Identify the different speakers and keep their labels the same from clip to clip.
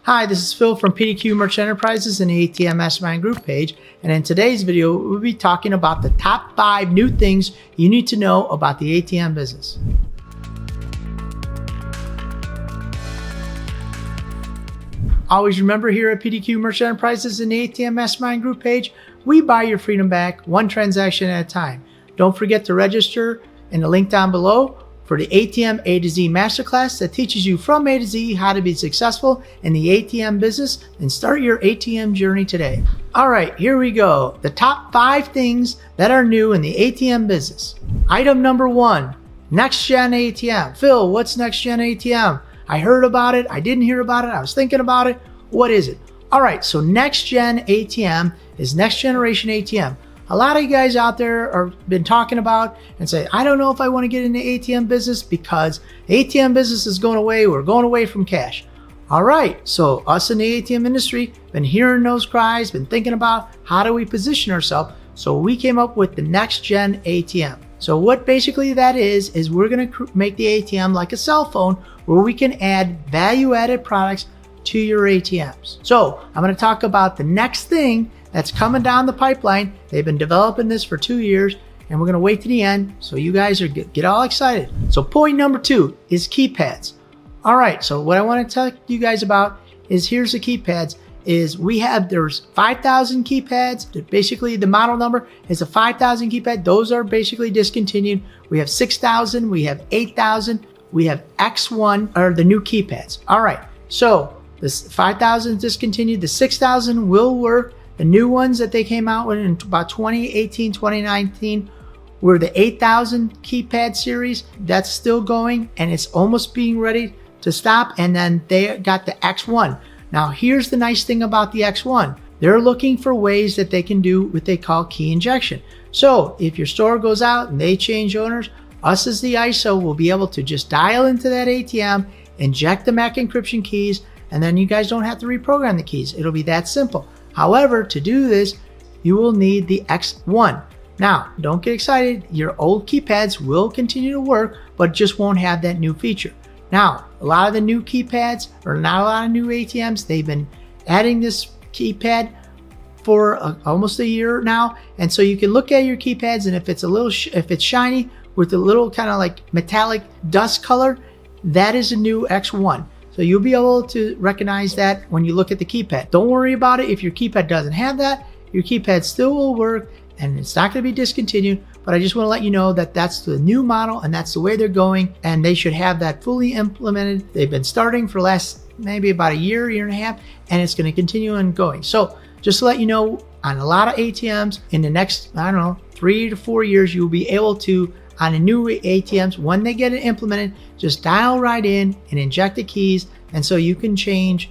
Speaker 1: Hi, this is Phil from PDQ Merchant Enterprises and the ATM Mastermind group page. And in today's video, we'll be talking about the top 5 new things you need to know about the ATM business. Always remember, here at PDQ Merchant Enterprises and the ATM Mastermind group page, we buy your freedom back one transaction at a time. Don't forget to register in the link down below for the ATM A to Z Masterclass that teaches you from A to Z how to be successful in the ATM business and start your ATM journey today. All right, here we go. The top 5 things that are new in the ATM business. Item number 1, Next Gen ATM. Phil, what's Next Gen ATM? I heard about it. I didn't hear about it. I was thinking about it. What is it? All right, so Next Gen ATM is Next Generation ATM. A lot of you guys out there are been talking about and say, I don't know if I want to get into ATM business because ATM business is going away. We're going away from cash. All right, so us in the ATM industry been hearing those cries, been thinking about how do we position ourselves. So we came up with the Next Gen ATM. So what basically that is we're going to make the ATM like a cell phone where we can add value-added products to your ATMs. So I'm going to talk about the next thing that's coming down the pipeline. They've been developing this for 2 years, and we're going to wait to the end so you guys are get all excited. So point number 2 is keypads. All right, so what I want to tell you guys about is here's the keypads. There's 5,000 keypads. Basically, the model number is a 5,000 keypad. Those are basically discontinued. We have 6,000, we have 8,000, we have X1 are the new keypads. All right, so this 5,000 is discontinued. The 6,000 will work. The new ones that they came out with in about 2018, 2019 were the 8,000 keypad series. That's still going and it's almost being ready to stop. And then they got the X1. Now, here's the nice thing about the X1. They're looking for ways that they can do what they call key injection. So if your store goes out and they change owners, us as the ISO will be able to just dial into that ATM, inject the MAC encryption keys, and then you guys don't have to reprogram the keys. It'll be that simple. However, to do this, you will need the X1. Now, don't get excited. Your old keypads will continue to work, but just won't have that new feature. Now, a lot of the new keypads, or not a lot of new ATMs, they've been adding this keypad for almost a year now. And so you can look at your keypads, and if it's shiny with a little kind of like metallic dust color, that is a new X1. So you'll be able to recognize that when you look at the keypad. Don't worry about it if your keypad doesn't have that. Your keypad still will work and it's not going to be discontinued, but I just want to let you know that that's the new model and that's the way they're going, and they should have that fully implemented. They've been starting for last maybe about a year and a half, and it's going to continue on going. So just to let you know, on a lot of ATMs in the next, 3 to 4 years, you'll be able to, on the new ATMs, when they get it implemented, just dial right in and inject the keys. And so you can change,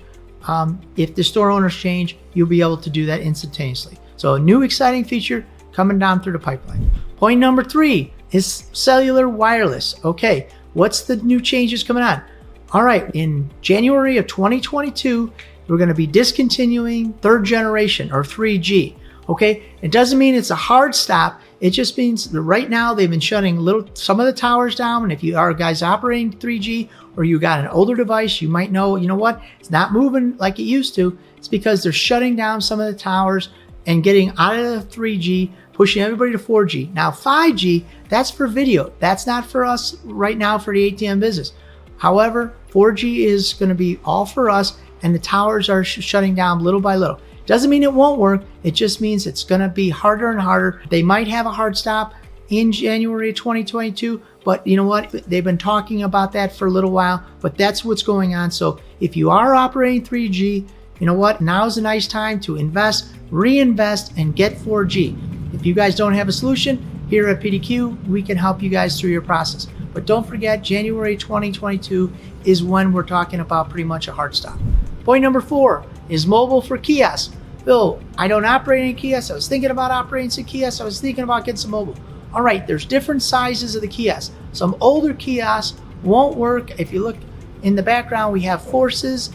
Speaker 1: if the store owners change, you'll be able to do that instantaneously. So a new exciting feature coming down through the pipeline. Point number 3 is cellular wireless. Okay, what's the new changes coming on? All right, in January of 2022, we're going to be discontinuing 3rd generation or 3G. Okay, it doesn't mean it's a hard stop. It just means that right now they've been shutting some of the towers down. And if you are guys operating 3G or you got an older device, you might know, what, it's not moving like it used to. It's because they're shutting down some of the towers and getting out of the 3G, pushing everybody to 4G. Now 5G, that's for video. That's not for us right now for the ATM business. However, 4G is going to be all for us, and the towers are shutting down little by little. Doesn't mean it won't work. It just means it's going to be harder and harder. They might have a hard stop in January 2022, but you know what? They've been talking about that for a little while, but that's what's going on. So if you are operating 3G, you know what? Now's a nice time to invest, reinvest, and get 4G. If you guys don't have a solution, here at PDQ, we can help you guys through your process. But don't forget, January 2022 is when we're talking about pretty much a hard stop. Point number 4 is mobile for kiosks. Phil, I don't operate any kiosks. I was thinking about operating some kiosks. I was thinking about getting some mobile. All right, there's different sizes of the kiosks. Some older kiosks won't work. If you look in the background, we have Forces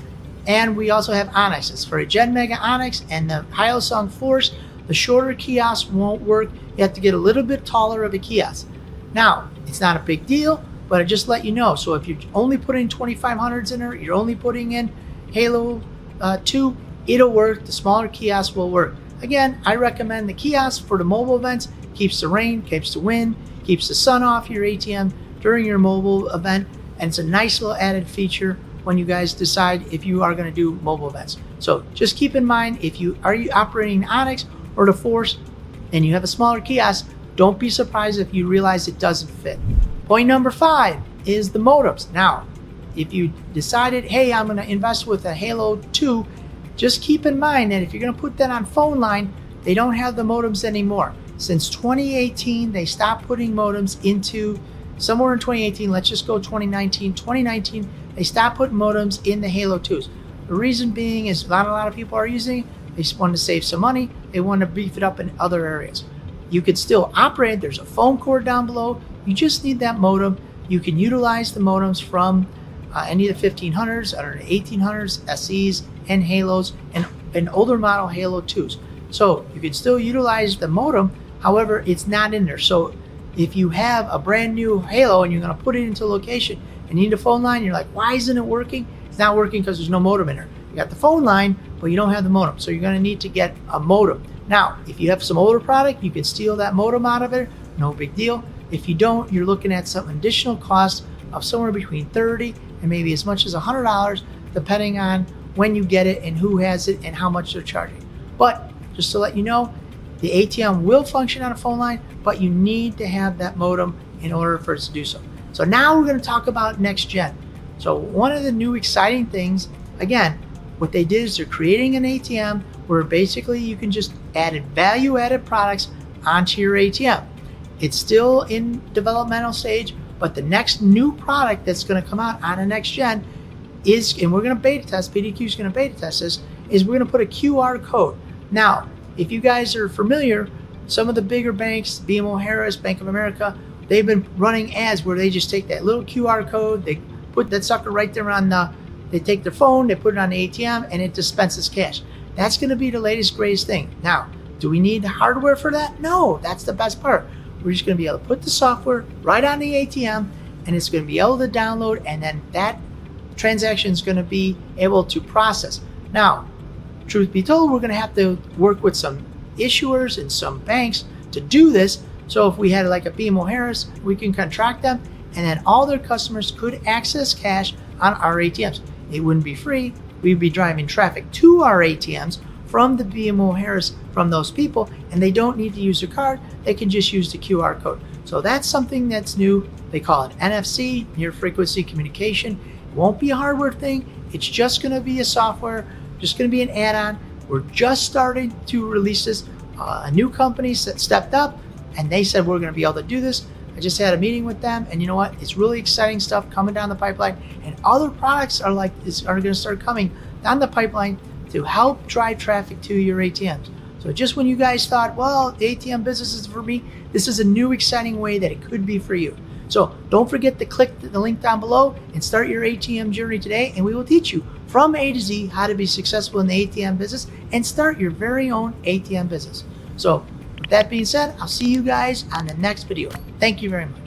Speaker 1: and we also have Onyxes. For a Gen Mega Onyx and the Hyosung Force, the shorter kiosks won't work. You have to get a little bit taller of a kiosk. Now, it's not a big deal, but I just let you know. So if you're only putting 2500s in there, you're only putting in, Halo 2, it'll work. The smaller kiosk will work. Again, I recommend the kiosk for the mobile events. Keeps the rain, keeps the wind, keeps the sun off your ATM during your mobile event, and it's a nice little added feature when you guys decide if you are going to do mobile events. So just keep in mind, if you are operating Onyx or the Force and you have a smaller kiosk, don't be surprised if you realize it doesn't fit. Point number 5 is the modems. Now, if you decided, hey, I'm going to invest with a Halo 2, just keep in mind that if you're going to put that on phone line, they don't have the modems anymore. Since 2018, they stopped putting modems into, somewhere in 2018, let's just go 2019, they stopped putting modems in the Halo 2s. The reason being is not a lot of people are using it. They just want to save some money. They want to beef it up in other areas. You could still operate. There's a phone cord down below. You just need that modem. You can utilize the modems from any of the 1500s or the 1800s, SEs, and Halos, and older model Halo 2s. So you can still utilize the modem. However, it's not in there. So if you have a brand new Halo and you're going to put it into a location and you need a phone line, you're like, why isn't it working? It's not working because there's no modem in there. You got the phone line, but you don't have the modem. So you're going to need to get a modem. Now, if you have some older product, you can steal that modem out of it. No big deal. If you don't, you're looking at some additional cost of somewhere between $30 and maybe as much as $100, depending on when you get it and who has it and how much they're charging. But just to let you know, the ATM will function on a phone line, but you need to have that modem in order for it to do so. So now we're going to talk about next gen. So one of the new exciting things, again, what they did is they're creating an ATM where basically you can just add value-added products onto your ATM. It's still in developmental stage, but the next new product that's going to come out on the next gen is, and we're going to beta test, PDQ is going to beta test this, is we're going to put a QR code. Now, if you guys are familiar, some of the bigger banks, BMO Harris, Bank of America, they've been running ads where they just take that little QR code, they put that sucker right there on they take their phone, they put it on the ATM, and it dispenses cash. That's going to be the latest, greatest thing. Now, do we need the hardware for that? No, that's the best part. We're just going to be able to put the software right on the ATM, and it's going to be able to download, and then that transaction is going to be able to process. Now, truth be told, we're going to have to work with some issuers and some banks to do this. So if we had like a BMO Harris, we can contract them, and then all their customers could access cash on our ATMs. It wouldn't be free. We'd be driving traffic to our ATMs from the BMO Harris, from those people, and they don't need to use their card. They can just use the QR code. So that's something that's new. They call it NFC, near frequency communication. It won't be a hardware thing. It's just going to be a software, just going to be an add-on. We're just starting to release this. A new company stepped up, and they said we're going to be able to do this. I just had a meeting with them, and you know what? It's really exciting stuff coming down the pipeline, and other products are going to start coming down the pipeline to help drive traffic to your ATMs. So just when you guys thought, well, the ATM business is for me, this is a new exciting way that it could be for you. So don't forget to click the link down below and start your ATM journey today, and we will teach you from A to Z how to be successful in the ATM business and start your very own ATM business. So with that being said, I'll see you guys on the next video. Thank you very much.